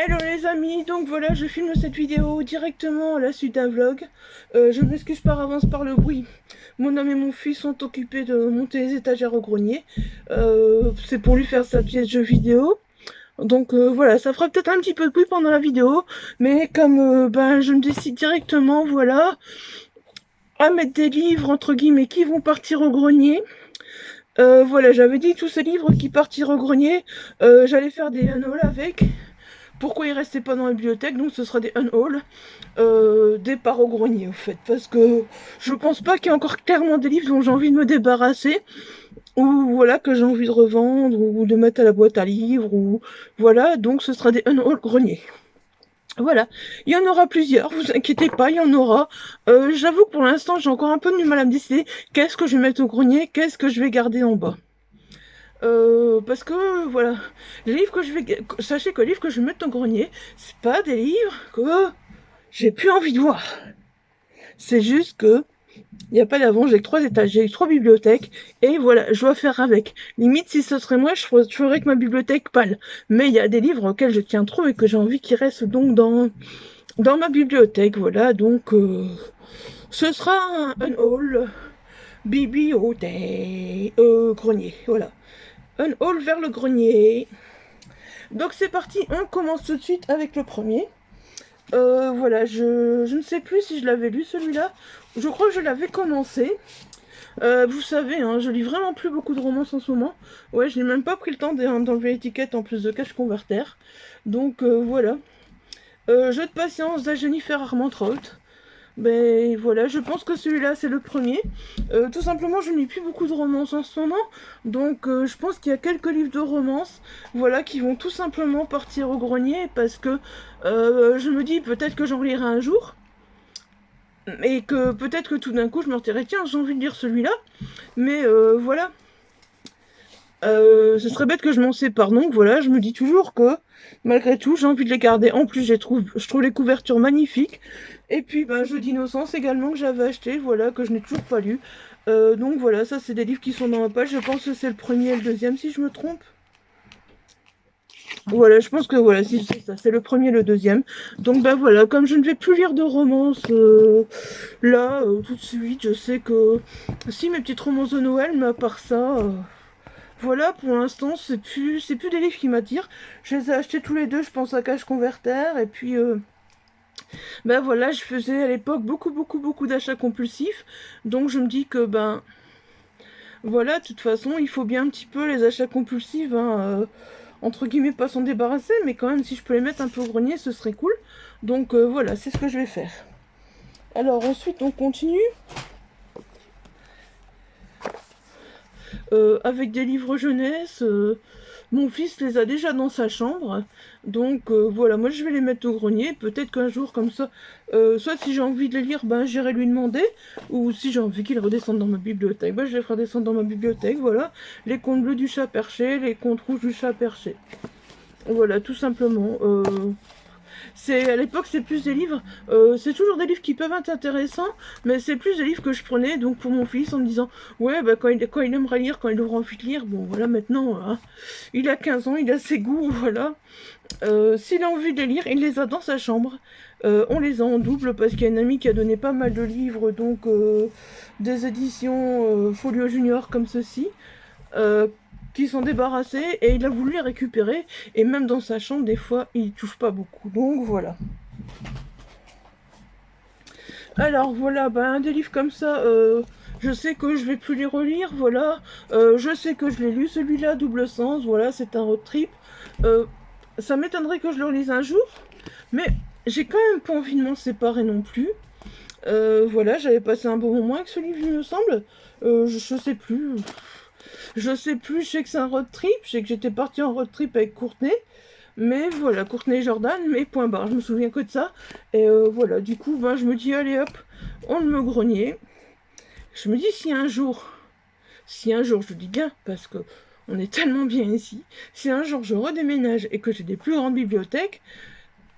Hello les amis, donc voilà, je filme cette vidéo directement à la suite d'un vlog. Je m'excuse par avance par le bruit. Mon homme et mon fils sont occupés de monter les étagères au grenier. C'est pour lui faire sa pièce jeu vidéo. Donc voilà, ça fera peut-être un petit peu de bruit pendant la vidéo. Mais comme je me décide directement, voilà, à mettre des livres entre guillemets qui vont partir au grenier. Voilà, j'avais dit tous ces livres qui partiront au grenier, j'allais faire des hauls avec. Pourquoi ils restaient pas dans la bibliothèque? Donc ce sera des unhaul, des parts au grenier, au fait. Parce que je pense pas qu'il y ait encore clairement des livres dont j'ai envie de me débarrasser, ou voilà, que j'ai envie de revendre, ou de mettre à la boîte à livres, ou voilà, donc ce sera des unhaul grenier. Voilà, il y en aura plusieurs, vous inquiétez pas, il y en aura. J'avoue que pour l'instant, j'ai encore un peu du mal à me décider qu'est-ce que je vais mettre au grenier, qu'est-ce que je vais garder en bas. Parce que voilà, les livres que je vais, sachez que les livres que je vais mettre au grenier, c'est pas des livres que j'ai plus envie de voir. C'est juste que il n'y a pas d'avant, j'ai que 3 étages, j'ai 3 bibliothèques, et voilà, je dois faire avec. Limite, si ce serait moi, je ferais que ma bibliothèque pâle. Mais il y a des livres auxquels je tiens trop et que j'ai envie qu'ils restent donc dans ma bibliothèque, voilà, donc ce sera un haul bibliothèque grenier, voilà. Un haul vers le grenier. Donc c'est parti, on commence tout de suite avec le premier. Voilà, je ne sais plus si je l'avais lu celui-là. Je crois que je l'avais commencé. Vous savez, hein, je lis vraiment plus beaucoup de romances en ce moment. Ouais, je n'ai même pas pris le temps d'enlever l'étiquette en plus de cache converter. Donc voilà. Jeu de patience de Jennifer Armentrout. Ben voilà, je pense que celui-là c'est le premier. Tout simplement, je ne lis plus beaucoup de romances en ce moment, donc je pense qu'il y a quelques livres de romances, voilà, qui vont tout simplement partir au grenier parce que je me dis peut-être que j'en lirai un jour, et que peut-être que tout d'un coup je me retirerai, tiens, j'ai envie de lire celui-là, mais voilà. Ce serait bête que je m'en sépare, donc voilà, je me dis toujours que malgré tout, j'ai envie de les garder. En plus, je trouve les couvertures magnifiques. Et puis, Jeu d'innocence également que j'avais acheté, voilà, que je n'ai toujours pas lu. Donc voilà, ça c'est des livres qui sont dans ma page. Je pense que c'est le premier et le deuxième, si je me trompe. Voilà, je pense que voilà, si c'est ça, c'est le premier et le deuxième. Donc voilà, comme je ne vais plus lire de romance là, tout de suite, je sais que si mes petites romances de Noël, mais à part ça. Voilà, pour l'instant, c'est plus des livres qui m'attirent. Je les ai achetés tous les deux, je pense à Cash Converter. Et puis, voilà, je faisais à l'époque beaucoup d'achats compulsifs. Donc, je me dis que, voilà, de toute façon, il faut bien un petit peu les achats compulsifs, hein, entre guillemets, pas s'en débarrasser. Mais quand même, si je peux les mettre un peu au grenier, ce serait cool. Donc, voilà, c'est ce que je vais faire. Alors, ensuite, on continue. Avec des livres jeunesse. Mon fils les a déjà dans sa chambre, donc voilà, moi je vais les mettre au grenier. Peut-être qu'un jour comme ça, soit si j'ai envie de les lire, j'irai lui demander, ou si j'ai envie qu'ils redescendent dans ma bibliothèque, je les ferai descendre dans ma bibliothèque. Voilà, les contes bleus du chat perché, les contes rouges du chat perché. Voilà, tout simplement. C'est à l'époque, c'est plus des livres. C'est toujours des livres qui peuvent être intéressants, mais c'est plus des livres que je prenais donc pour mon fils en me disant ouais, quand il aimerait lire, quand il aura envie de lire, bon voilà, maintenant hein, il a 15 ans, il a ses goûts, voilà. S'il a envie de les lire, il les a dans sa chambre. On les a en double parce qu'il y a une amie qui a donné pas mal de livres, donc des éditions Folio Junior comme ceci. Euh, qui sont débarrassés et il a voulu les récupérer et même dans sa chambre des fois il touche pas beaucoup, donc voilà. Alors voilà, un des livres comme ça, je sais que je vais plus les relire, voilà. Je sais que je l'ai lu celui-là, Double Sens, voilà, c'est un road trip. Euh, Ça m'étonnerait que je le relise un jour, mais j'ai quand même pas envie de m'en séparer non plus. Voilà, j'avais passé un bon moment avec ce livre, il me semble. Je sais plus. Je sais plus, je sais que c'est un road trip, je sais que j'étais partie en road trip avec Courtenay, mais voilà, Courtenay et Jordan, mais point barre, je me souviens que de ça. Et voilà, du coup, je me dis, allez hop, on le met au grenier. Je me dis, si un jour, je dis bien, parce que on est tellement bien ici, si un jour je redéménage et que j'ai des plus grandes bibliothèques,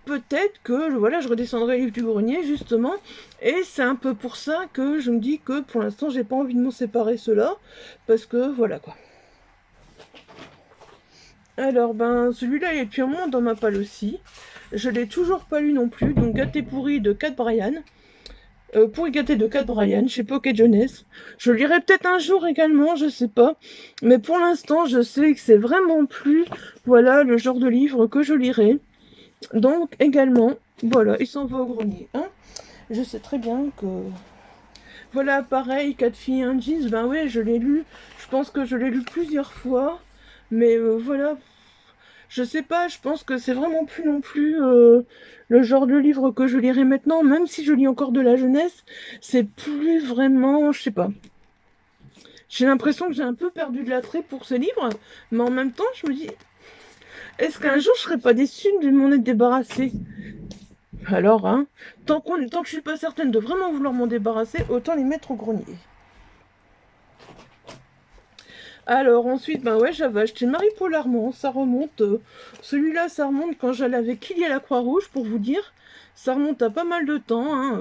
peut-être que voilà, je redescendrai les livres du grenier justement, et c'est un peu pour ça que je me dis que pour l'instant j'ai pas envie de m'en séparer ceux-là, parce que voilà quoi. Alors celui-là il est depuis un moment dans ma palle aussi. Je l'ai toujours pas lu non plus. Donc Gâté pourri de Cat Bryan. Pourri gâté de Cat Bryan chez Pocket Jeunesse. Je le lirai peut-être un jour également, je sais pas. Mais pour l'instant, je sais que c'est vraiment plus, voilà, le genre de livre que je lirai. Donc également, voilà, il s'en va au grenier. Hein, je sais très bien que... Voilà, pareil, 4 filles, un jeans, ben ouais, je l'ai lu. Je pense que je l'ai lu plusieurs fois. Mais voilà, je sais pas, je pense que c'est vraiment plus non plus le genre de livre que je lirai maintenant, même si je lis encore de la jeunesse, c'est plus vraiment, je sais pas. J'ai l'impression que j'ai un peu perdu de l'attrait pour ce livre, mais en même temps, je me dis, est-ce qu'un jour je serais pas déçue de m'en être débarrassée? Alors, hein, tant que je suis pas certaine de vraiment vouloir m'en débarrasser, autant les mettre au grenier. Alors ensuite, ben ouais, j'avais acheté Marie-Paul Armand, ça remonte, celui-là ça remonte quand j'allais avec Killy à la Croix-Rouge, pour vous dire, ça remonte à pas mal de temps, hein.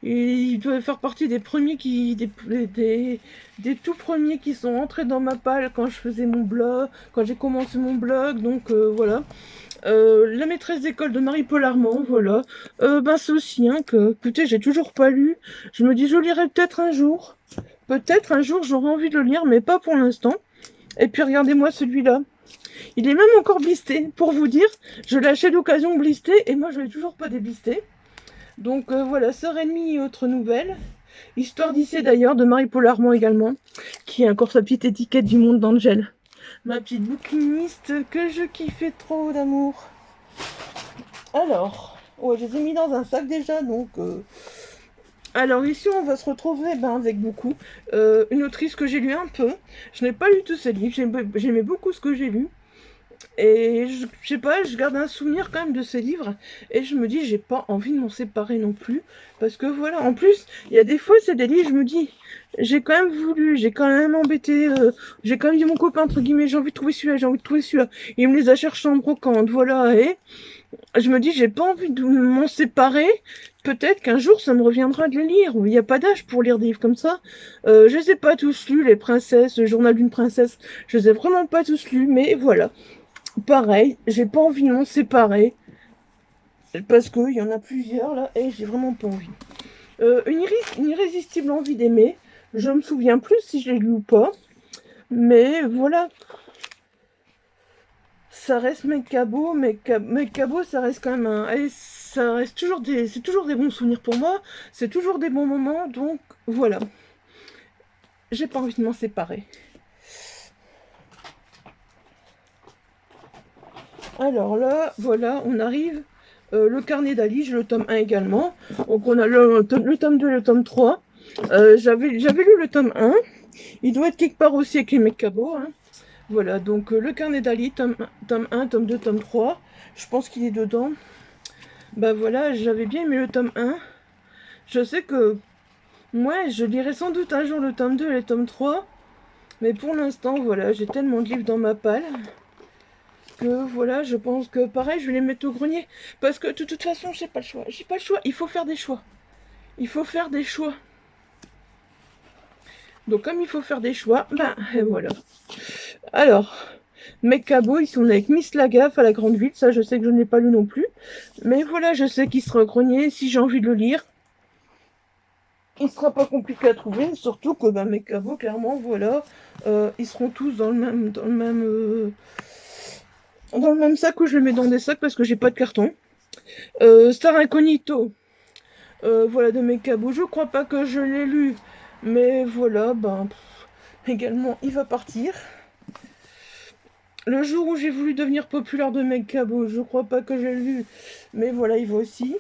Et il doit faire partie des premiers des tout premiers qui sont entrés dans ma palle quand je faisais mon blog, quand j'ai commencé mon blog, donc voilà. La maîtresse d'école de Marie-Paul Armand, voilà. Ben c'est aussi, hein, que, écoutez, j'ai toujours pas lu, je me dis je lirai peut-être un jour. Peut-être un jour j'aurai envie de le lire, mais pas pour l'instant. Et puis regardez-moi celui-là. Il est même encore blisté, pour vous dire. Je l'ai acheté d'occasion blisté, et moi je l'ai toujours pas déblisté. Donc voilà, Sœur ennemie et autres nouvelles. Histoire d'Issée d'ailleurs, de Marie-Paul Armand également, qui a encore sa petite étiquette du monde d'Angèle. Ma petite bouquiniste que je kiffais trop d'amour. Alors, ouais, je les ai mis dans un sac déjà, donc... Alors ici, on va se retrouver avec beaucoup. Une autrice que j'ai lu un peu. Je n'ai pas lu tous ses livres, j'aimais beaucoup ce que j'ai lu. Et je sais pas, je garde un souvenir quand même de ces livres. Et je me dis, j'ai pas envie de m'en séparer non plus. Parce que voilà, en plus, il y a des fois, c'est des livres, je me dis, j'ai quand même voulu, j'ai quand même embêté, j'ai quand même dit à mon copain, entre guillemets, j'ai envie de trouver celui-là, j'ai envie de trouver celui-là. Il me les a cherchés en brocante, voilà, et je me dis, j'ai pas envie de m'en séparer. Peut-être qu'un jour, ça me reviendra de les lire. Il n'y a pas d'âge pour lire des livres comme ça. Je les ai pas tous lus, Les Princesses, Le Journal d'une Princesse. Je les ai vraiment pas tous lus, mais voilà. Pareil, j'ai pas envie de m'en séparer. Parce qu'il y en a plusieurs, là, et j'ai vraiment pas envie. Une irrésistible envie d'aimer. Je me souviens plus si je l'ai lu ou pas. Mais voilà, ça reste mes cabots, ça reste quand même un... Et ça reste toujours des... C'est toujours des bons souvenirs pour moi, c'est toujours des bons moments, donc voilà. J'ai pas envie de m'en séparer. Alors là, voilà, on arrive. Le carnet d'Ali, j'ai le tome 1 également. Donc on a le tome 2 et le tome 3. J'avais lu le tome 1. Il doit être quelque part aussi avec les mecs cabots, hein. Voilà, donc le carnet d'Ali, tome 1, tome 2, tome 3. Je pense qu'il est dedans. Bah voilà, j'avais bien aimé le tome 1. Je sais que moi, je lirai sans doute un jour le tome 2 et le tome 3. Mais pour l'instant, voilà, j'ai tellement de livres dans ma palle que voilà, je pense que pareil, je vais les mettre au grenier. Parce que de toute façon, j'ai pas le choix. J'ai pas le choix, il faut faire des choix. Il faut faire des choix. Donc comme il faut faire des choix, et voilà. Alors, mes cabots, ils sont avec Miss Lagaffe à la Grande Ville. Ça, je sais que je n'ai pas lu non plus. Mais voilà, je sais qu'il sera au grenier si j'ai envie de le lire. Il sera pas compliqué à trouver, surtout que mes cabots, clairement, voilà, ils seront tous dans le même sac, où je les mets dans des sacs parce que j'ai pas de carton. Star Incognito, voilà, de mes cabots. Je crois pas que je l'ai lu, mais voilà, également, il va partir. Le jour où j'ai voulu devenir populaire de mes cabots, je crois pas que j'ai lu, mais voilà, il va aussi.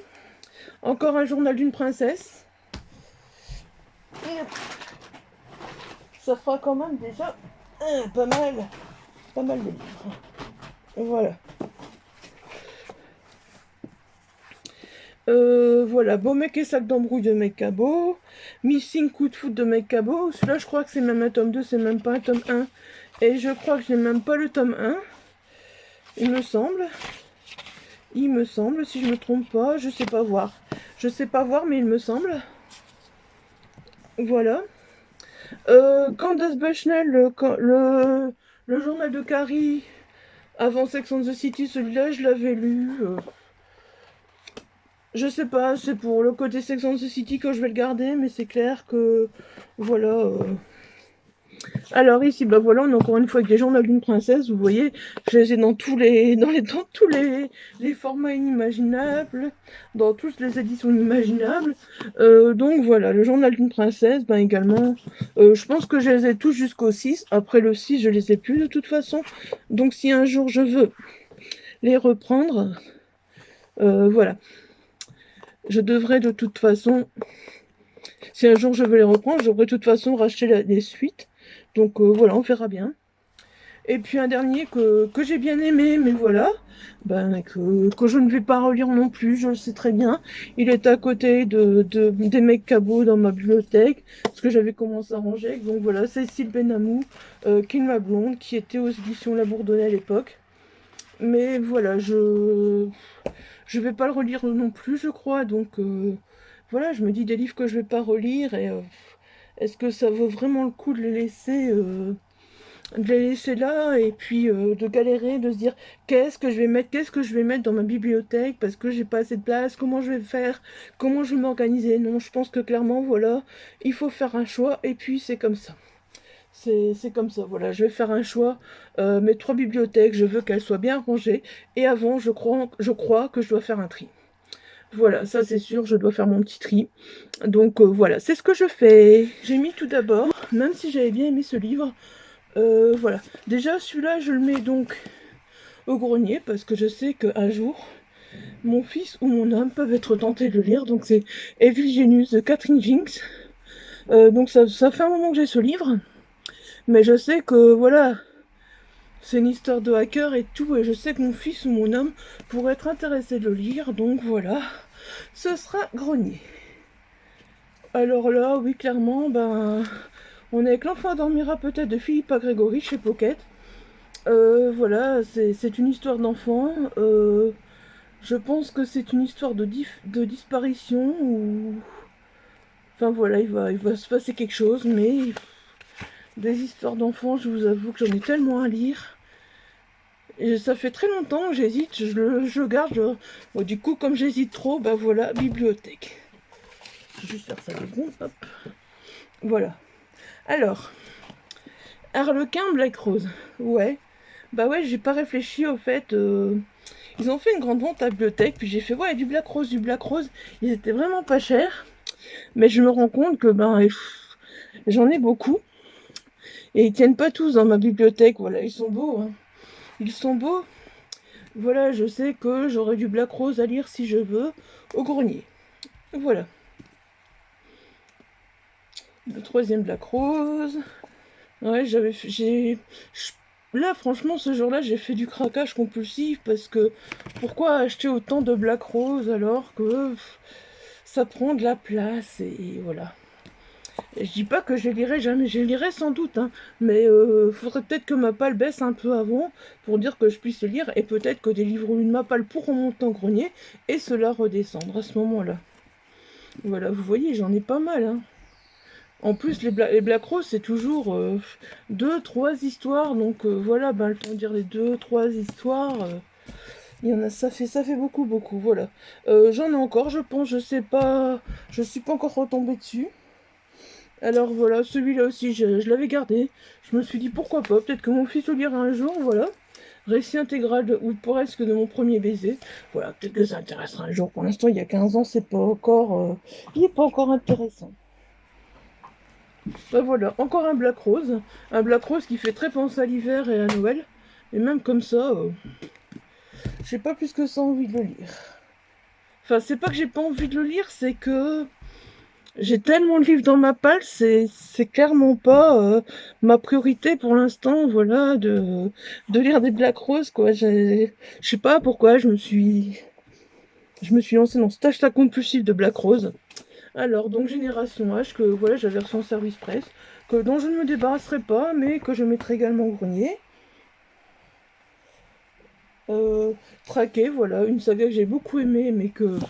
Encore un journal d'une princesse. Ça fera quand même déjà pas mal de livres. Voilà. Voilà, Beau mec et sac d'embrouille de mes cabots. Missing coup de foot de mes cabots. Celui-là, je crois que c'est même un tome 2, c'est même pas un tome 1. Et je crois que j'ai même pas le tome 1. Il me semble. Il me semble, si je me trompe pas, je sais pas voir. Je sais pas voir, mais il me semble. Voilà. Candace Bushnell, le journal de Carrie. Avant Sex and the City, celui-là, je l'avais lu. Je sais pas, c'est pour le côté Sex and the City que je vais le garder, mais c'est clair que... Voilà. Alors ici, bah voilà, on est encore une fois avec les journaux d'une princesse. Vous voyez, je les ai dans dans tous les formats inimaginables, dans toutes les éditions inimaginables. Donc voilà, le journal d'une princesse, ben également, je pense que je les ai tous jusqu'au 6. Après le 6, je les ai plus de toute façon. Donc si un jour je veux les reprendre, voilà, je devrais de toute façon, si un jour je veux les reprendre, je devrais de toute façon racheter les suites. Donc voilà, on verra bien. Et puis un dernier que j'ai bien aimé, mais voilà, ben, que je ne vais pas relire non plus, je le sais très bien. Il est à côté des mecs cabots dans ma bibliothèque, parce que j'avais commencé à ranger. Donc voilà, Cécile Benamou, Kill Ma Blonde, qui était aux éditions La Bourdonnais à l'époque. Mais voilà, je vais pas le relire non plus, je crois. Donc voilà, je me dis des livres que je vais pas relire, et est-ce que ça vaut vraiment le coup de les laisser là et puis de galérer, de se dire qu'est-ce que je vais mettre dans ma bibliothèque parce que j'ai pas assez de place, comment je vais faire, comment je vais m'organiser. Non, je pense que clairement, voilà, il faut faire un choix et puis c'est comme ça. C'est comme ça, voilà, je vais faire un choix. Mes 3 bibliothèques, je veux qu'elles soient bien rangées et avant, je crois que je dois faire un tri. Voilà, ça c'est sûr, je dois faire mon petit tri. Donc voilà, c'est ce que je fais. J'ai mis tout d'abord, même si j'avais bien aimé ce livre, voilà. Déjà, celui-là, je le mets donc au grenier parce que je sais qu'un jour, mon fils ou mon homme peuvent être tentés de le lire. Donc, c'est Evil Genius de Catherine Jinks. Donc, ça fait un moment que j'ai ce livre. Mais je sais que, voilà, c'est une histoire de hacker et tout. Et je sais que mon fils ou mon homme pourrait être intéressé de le lire. Donc, voilà, ce sera grenier. Alors là, oui, clairement, ben, on est avec L'Enfant dormira peut-être de Philippa Grégory chez Pocket. Voilà, c'est une histoire d'enfant. Je pense que c'est une histoire de disparition ou... Enfin voilà, il va se passer quelque chose, mais des histoires d'enfants, je vous avoue que j'en ai tellement à lire. Et ça fait très longtemps que j'hésite, je le garde. Bon, du coup, comme j'hésite trop, bah voilà, bibliothèque. Je vais juste faire ça de bon, hop. Voilà. Alors, Harlequin Black Rose. Ouais. Bah ouais, j'ai pas réfléchi au fait. Ils ont fait une grande vente à bibliothèque, puis j'ai fait ouais, du Black Rose, du Black Rose. Ils étaient vraiment pas chers, mais je me rends compte que ben j'en ai beaucoup et ils tiennent pas tous dans ma bibliothèque. Voilà, ils sont beaux, hein. Ils sont beaux. Voilà, je sais que j'aurai du Black Rose à lire si je veux au grenier. Voilà. Le troisième Black Rose. Ouais, là, franchement, ce jour-là, j'ai fait du craquage compulsif parce que pourquoi acheter autant de Black Rose alors que ça prend de la place et voilà. Et je dis pas que je les lirai jamais, je les lirai sans doute, hein, mais faudrait peut-être que ma palle baisse un peu avant pour dire que je puisse les lire et peut-être que des livres de ma palle pourront monter en grenier et cela redescendre à ce moment-là. Voilà, vous voyez, j'en ai pas mal, hein. En plus, les Black Rose, c'est toujours 2-3 histoires. Donc voilà, ben, le temps de dire les 2-3 histoires. Il y en a, ça fait beaucoup, beaucoup. Voilà. J'en ai encore, je pense, je sais pas. Je suis pas encore retombée dessus. Alors voilà, celui-là aussi, je l'avais gardé. Je me suis dit pourquoi pas, peut-être que mon fils le lira un jour, voilà. Récit intégral ou presque de mon premier baiser. Voilà, peut-être que ça intéressera un jour. Pour l'instant, il y a 15 ans, c'est pas encore. Il n'est pas encore intéressant. Ben voilà, encore un Black Rose. Un Black Rose qui fait très penser à l'hiver et à Noël. Et même comme ça, j'ai pas plus que ça envie de le lire. Enfin, c'est pas que j'ai pas envie de le lire, c'est que j'ai tellement de livres dans ma palle, c'est clairement pas ma priorité pour l'instant, voilà, de lire des Black Rose, quoi. Je sais pas pourquoi je me suis lancée dans cet achat compulsif de Black Rose. Alors, donc Génération H, que voilà, j'avais reçu en service presse, dont je ne me débarrasserai pas, mais que je mettrai également au grenier. Traqué, voilà, une saga que j'ai beaucoup aimée, mais que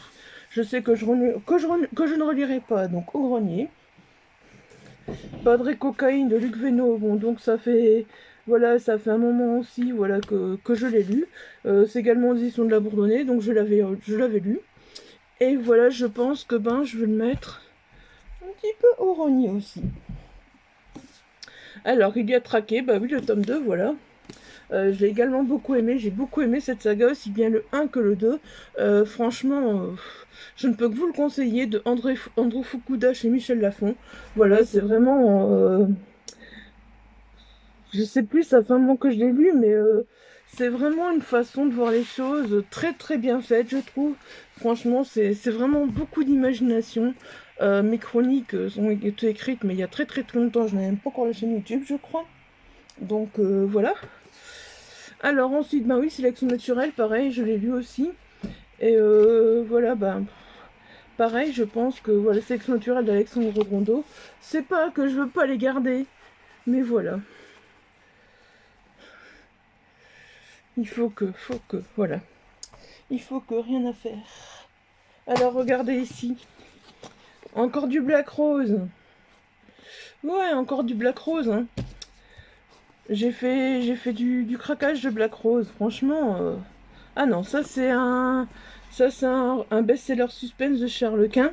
je sais que je ne relirai pas, donc au grenier. Padre Cocaïne de Luc Veno, bon, donc ça fait Voilà, ça fait un moment aussi, voilà, que je l'ai lu. C'est également aux éditions de la Bourdonnais, donc je l'avais lu. Et voilà, je pense que ben, je vais le mettre un petit peu au rogné aussi. Alors, il y a Traqué, bah oui, le tome 2, voilà. Je l'ai également beaucoup aimé, j'ai beaucoup aimé cette saga, aussi bien le 1 que le 2. Franchement, je ne peux que vous le conseiller, de Andrew Fukuda chez Michel Lafon. Voilà, c'est vraiment... je sais plus, ça fait un moment que je l'ai lu, mais c'est vraiment une façon de voir les choses très très bien faite, je trouve. Franchement, c'est vraiment beaucoup d'imagination. Mes chroniques ont été écrites, mais il y a très très très longtemps, je n'avais même pas encore la chaîne YouTube, je crois. Donc voilà. Alors ensuite, bah oui, Sélection naturelle, pareil, je l'ai lu aussi. Et voilà, bah pareil, je pense que voilà, Sélection naturelle d'Alexandre Rondeau, c'est pas que je veux pas les garder, mais voilà. Voilà. Il faut que, rien à faire. Alors regardez ici. Encore du Black Rose. Ouais, encore du Black Rose, hein. J'ai fait du craquage de Black Rose, franchement. Ah non, ça c'est un best-seller suspense de Charles-Quint.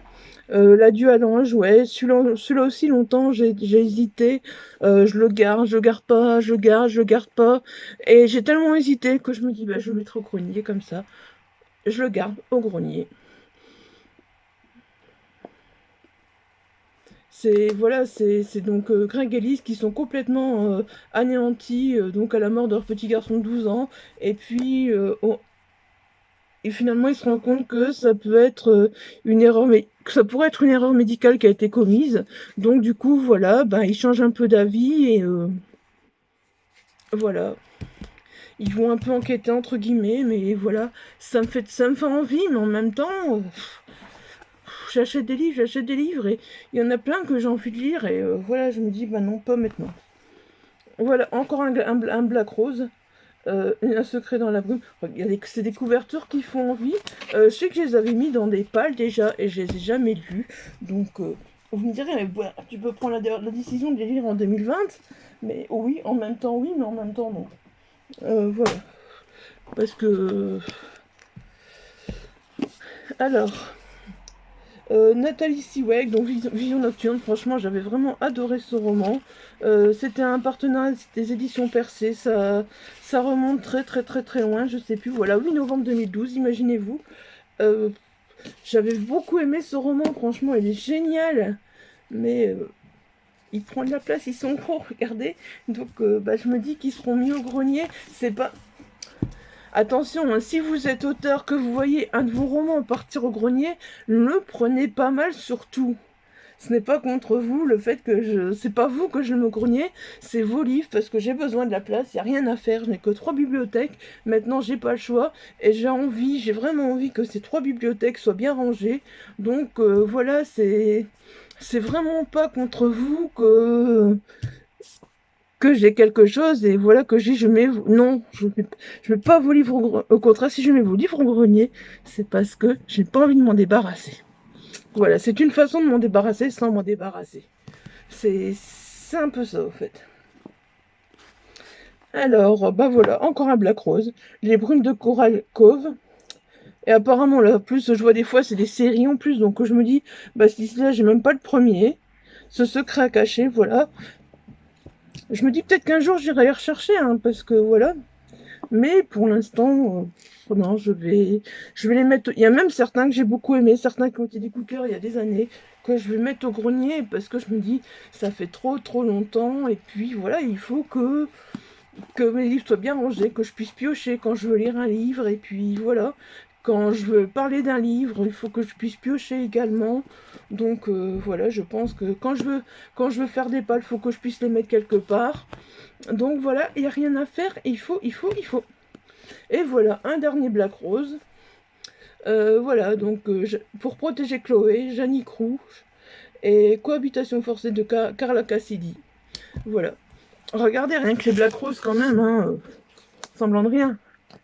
L'adieu à l'ange, ouais. Celui-là aussi, longtemps, j'ai hésité. Je le garde pas, je le garde pas. Et j'ai tellement hésité que je me dis, bah, je le mettrai au grenier comme ça. Je le garde au grenier. C'est donc Greg et Elise qui sont complètement anéantis donc à la mort de leur petit garçon de 12 ans. Et puis et finalement ils se rendent compte que ça peut être que ça pourrait être une erreur médicale qui a été commise. Donc du coup voilà, ben ils changent un peu d'avis et voilà. Ils vont un peu enquêter entre guillemets, mais voilà, ça me fait envie, mais en même temps. J'achète des livres et il y en a plein que j'ai envie de lire et voilà, je me dis, bah non, pas maintenant. Voilà, encore un Black Rose, un secret dans la brume. C'est des couvertures qui font envie. Je sais que je les avais mis dans des pales déjà et je les ai jamais lus. Donc, vous me direz, mais voilà, tu peux prendre la décision de les lire en 2020. Mais oui, en même temps, oui, mais en même temps, non. Voilà. Parce que... Alors... Nathalie Siwek, donc Vision Nocturne, franchement j'avais vraiment adoré ce roman. C'était un partenariat des éditions Percé, ça remonte très très très très loin, je sais plus, voilà, 8 novembre 2012, imaginez-vous. Euh, J'avais beaucoup aimé ce roman, franchement il est génial, mais il prend de la place, ils sont gros, regardez, donc bah, je me dis qu'ils seront mis au grenier, c'est pas... Attention, hein, si vous êtes auteur, que vous voyez un de vos romans partir au grenier, le prenez pas mal surtout. Ce n'est pas contre vous, le fait que c'est pas vous que je le mets au grenier, c'est vos livres, parce que j'ai besoin de la place, il n'y a rien à faire, je n'ai que 3 bibliothèques, maintenant j'ai pas le choix, et j'ai vraiment envie que ces 3 bibliothèques soient bien rangées, donc voilà, c'est vraiment pas contre vous que j'ai quelque chose, et voilà que je mets... Non, je mets pas vos livres au contraire, si je mets vos livres au grenier, c'est parce que j'ai pas envie de m'en débarrasser. Voilà, c'est une façon de m'en débarrasser sans m'en débarrasser. C'est un peu ça, au fait. Alors, bah voilà, encore un Black Rose. Les Brumes de Coral Cove. Et apparemment, là, en plus, je vois des fois, c'est des séries en plus. Donc, je me dis, bah, si là, j'ai même pas le premier. Ce secret à cacher, voilà. Je me dis peut-être qu'un jour, j'irai les rechercher, hein, parce que voilà. Mais pour l'instant, non, je vais les mettre. Il y a même certains que j'ai beaucoup aimés, certains qui ont été des coups de cœur il y a des années, que je vais mettre au grenier parce que je me dis, ça fait trop trop longtemps. Et puis voilà, il faut que mes livres soient bien rangés, que je puisse piocher quand je veux lire un livre. Et puis voilà, quand je veux parler d'un livre, il faut que je puisse piocher également. Donc voilà, je pense que quand je veux faire des pales, il faut que je puisse les mettre quelque part. Donc voilà, il n'y a rien à faire, il faut. Et voilà, un dernier Black Rose. Voilà, donc pour protéger Chloé, Jannick Rouge et Cohabitation forcée de Carla Cassidy. Voilà. Regardez, rien que les Black Rose quand même, hein, semblant de rien.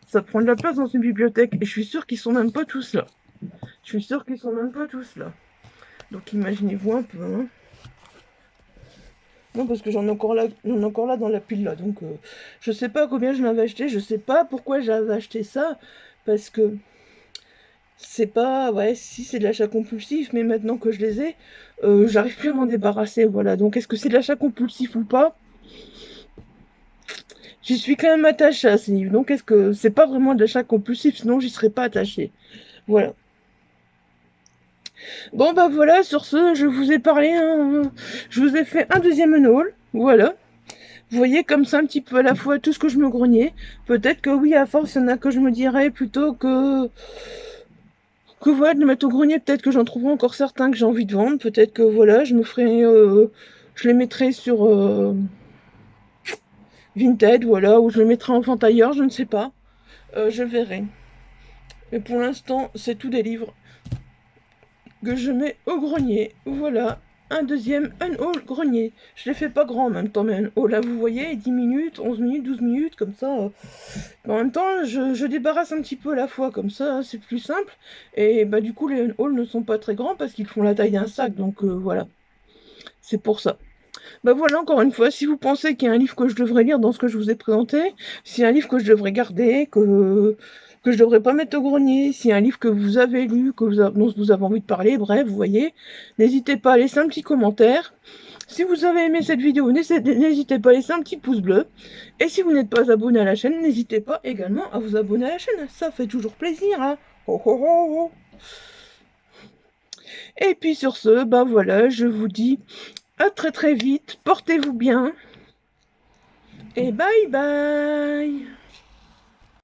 Ça prend de la place dans une bibliothèque et je suis sûre qu'ils sont même pas tous là. Je suis sûre qu'ils sont même pas tous là. Donc imaginez-vous un peu, hein. Non, parce que j'en ai encore là dans la pile là. Donc, je sais pas combien je l'avais acheté. Je sais pas pourquoi j'avais acheté ça. Parce que c'est pas... Ouais, si c'est de l'achat compulsif, mais maintenant que je les ai, j'arrive plus à m'en débarrasser. Voilà. Donc, est-ce que c'est de l'achat compulsif ou pas? J'y suis quand même attachée à ces livres. Donc, est-ce que c'est pas vraiment de l'achat compulsif? Sinon, j'y serais pas attachée. Voilà. Bon, bah voilà, sur ce, je vous ai parlé, je vous ai fait un deuxième haul, voilà. Vous voyez, comme ça, un petit peu à la fois, tout ce que je me grognais. Peut-être que oui, à force, il y en a que je me dirais plutôt que voilà, de mettre au grenier, peut-être que j'en trouverai encore certains que j'ai envie de vendre. Peut-être que voilà, je me ferai, je les mettrai sur Vinted, voilà, ou je les mettrai en vente ailleurs, je ne sais pas. Je verrai. Mais pour l'instant, c'est tous des livres que je mets au grenier. Voilà, un deuxième haul grenier. Je les fais pas grand en même temps, mais un haul, là vous voyez, 10 minutes, 11 minutes, 12 minutes, comme ça. En même temps, je débarrasse un petit peu à la fois, comme ça, c'est plus simple. Et bah du coup, les hauls ne sont pas très grands parce qu'ils font la taille d'un sac, donc voilà. C'est pour ça. Bah voilà, encore une fois, si vous pensez qu'il y a un livre que je devrais lire dans ce que je vous ai présenté, s'il y a un livre que je devrais garder, que je devrais pas mettre au grenier, s'il y a un livre que vous avez lu, dont vous avez envie de parler, bref, vous voyez, n'hésitez pas à laisser un petit commentaire. Si vous avez aimé cette vidéo, n'hésitez pas à laisser un petit pouce bleu. Et si vous n'êtes pas abonné à la chaîne, n'hésitez pas également à vous abonner à la chaîne. Ça fait toujours plaisir, hein. Oh, oh, oh, oh. Et puis sur ce, bah voilà, je vous dis à très très vite, portez-vous bien, et bye bye.